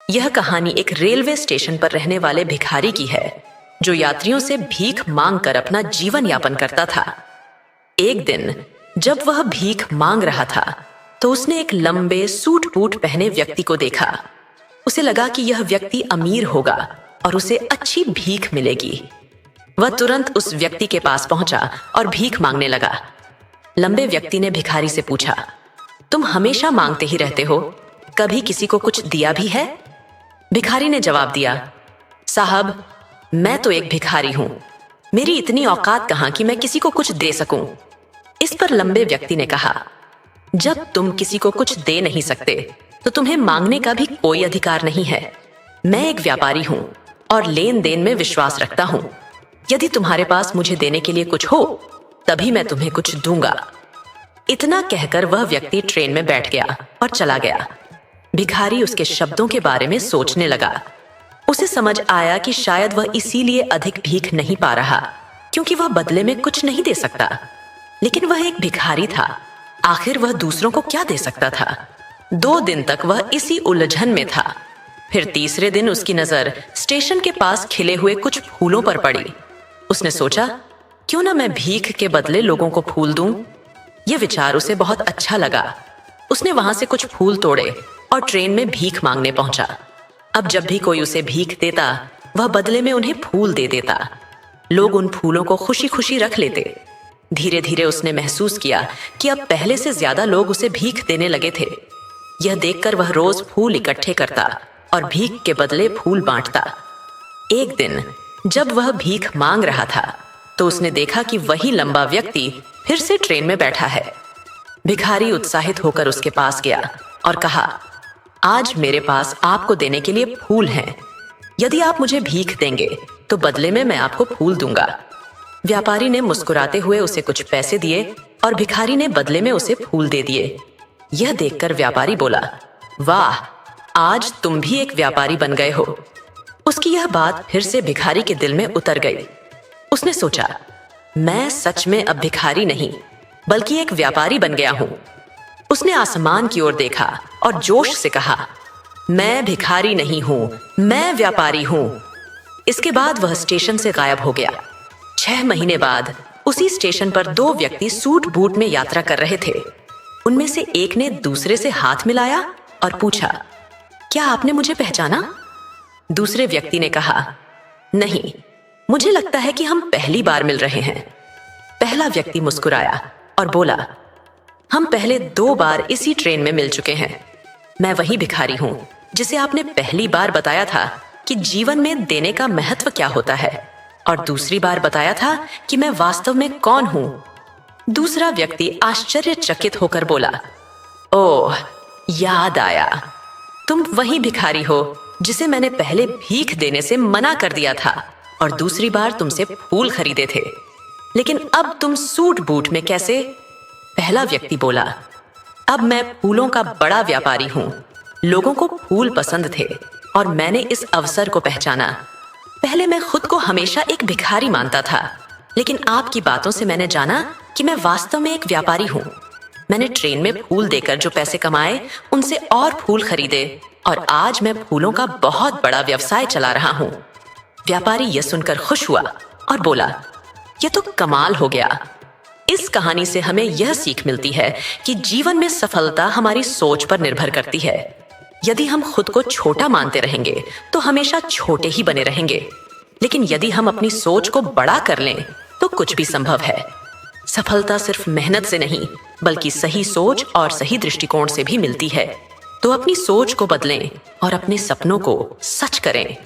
यह कहानी एक रेलवे स्टेशन पर रहने वाले भिखारी की है जो यात्रियों से भीख मांग कर अपना जीवन यापन करता था। एक दिन जब वह भीख मांग रहा था तो उसने एक लंबे सूट बूट पहने व्यक्ति को देखा। उसे लगा कि यह व्यक्ति अमीर होगा और उसे अच्छी भीख मिलेगी। वह तुरंत उस व्यक्ति के पास पहुंचा और भीख मांगने लगा। लंबे व्यक्ति ने भिखारी से पूछा, तुम हमेशा मांगते ही रहते हो, कभी किसी को कुछ दिया भी है? भिखारी ने जवाब दिया, साहब, मैं तो एक भिखारी हूं, मेरी इतनी औकात कहां कि मैं किसी को कुछ दे सकूं। इस पर लंबे व्यक्ति ने कहा, जब तुम किसी को कुछ दे नहीं सकते तो तुम्हें मांगने का भी कोई अधिकार नहीं है। मैं एक व्यापारी हूं और लेन देन में विश्वास रखता हूं। यदि तुम्हारे पास मुझे देने के लिए कुछ हो तभी मैं तुम्हें कुछ दूंगा। इतना कहकर वह व्यक्ति ट्रेन में बैठ गया और चला गया। भिखारी उसके शब्दों के बारे में सोचने लगा। उसे समझ आया कि शायद वह इसीलिए अधिक भीख नहीं पा रहा क्योंकि वह बदले में कुछ नहीं दे सकता। लेकिन वह एक भिखारी था, आखिर वह दूसरों को क्या दे सकता था? 2 दिन तक वह इसी उलझन में था। फिर तीसरे दिन उसकी नजर स्टेशन के पास खिले हुए कुछ फूलों पर पड़ी। उसने सोचा, क्यों ना मैं भीख के बदले लोगों को फूल दूं? यह विचार उसे बहुत अच्छा लगा। उसने वहां से कुछ फूल तोड़े और ट्रेन में भीख मांगने पहुंचा। अब जब भी कोई उसे भीख देता वह बदले में उन्हें फूल दे देता। लोग उन फूलों को खुशी खुशी रख लेते। धीरे धीरे उसने महसूस किया कि अब पहले से ज्यादा लोग उसे भीख देने लगे थे। यह देखकर वह रोज फूल इकट्ठे करता और भीख के बदले फूल बांटता। एक दिन जब वह भीख मांग रहा था तो उसने देखा कि वही लंबा व्यक्ति फिर से ट्रेन में बैठा है। भिखारी उत्साहित होकर उसके पास गया और कहा, आज मेरे पास आपको देने के लिए फूल हैं। यदि आप मुझे भीख देंगे तो बदले में मैं आपको फूल दूंगा। व्यापारी ने मुस्कुराते हुए उसे कुछ पैसे दिए और भिखारी ने बदले में उसे फूल दे दिए। यह देखकर व्यापारी बोला, वाह, आज तुम भी एक व्यापारी बन गए हो। उसकी यह बात फिर से भिखारी के दिल में उतर गई। उसने सोचा, मैं सच में अब भिखारी नहीं बल्कि एक व्यापारी बन गया हूं। उसने आसमान की ओर देखा और जोश से कहा, मैं भिखारी नहीं हूं, मैं व्यापारी हूं। इसके बाद वह स्टेशन से गायब हो गया। 6 महीने बाद उसी स्टेशन पर 2 व्यक्ति सूट बूट में यात्रा कर रहे थे। उनमें से एक ने दूसरे से हाथ मिलाया और पूछा, क्या आपने मुझे पहचाना? दूसरे व्यक्ति ने कहा, नहीं, मुझे लगता है कि हम पहली बार मिल रहे हैं। पहला व्यक्ति मुस्कुराया और बोला, हम पहले 2 बार इसी ट्रेन में मिल चुके हैं। मैं वही भिखारी हूं जिसे आपने पहली बार बताया था कि जीवन में देने का महत्व क्या होता है, और दूसरी बार बताया था कि मैं वास्तव में कौन हूं। दूसरा व्यक्ति आश्चर्यचकित होकर बोला, ओह, याद आया, तुम वही भिखारी हो जिसे मैंने पहले भीख देने से मना कर दिया था और दूसरी बार तुमसे फूल खरीदे थे। लेकिन अब तुम सूट बूट में कैसे? पहला व्यक्ति बोला, अब मैं फूलों का बड़ा व्यापारी हूं। लोगों को फूल पसंद थे और मैंने इस अवसर को पहचाना। पहले मैं खुद को हमेशा एक भिखारी मानता था, लेकिन आपकी बातों से मैंने जाना कि मैं वास्तव में एक व्यापारी हूं। मैंने ट्रेन में फूल देकर जो पैसे कमाए उनसे और फूल खरीदे और आज मैं फूलों का बहुत बड़ा व्यवसाय चला रहा हूं। व्यापारी यह सुनकर खुश हुआ और बोला, यह तो कमाल हो गया। इस कहानी से हमें यह सीख मिलती है कि जीवन में सफलता हमारी सोच पर निर्भर करती है। यदि हम खुद को छोटा मानते रहेंगे तो हमेशा छोटे ही बने रहेंगे, लेकिन यदि हम अपनी सोच को बड़ा कर लें तो कुछ भी संभव है। सफलता सिर्फ मेहनत से नहीं बल्कि सही सोच और सही दृष्टिकोण से भी मिलती है। तो अपनी सोच को बदलें और अपने सपनों को सच करें।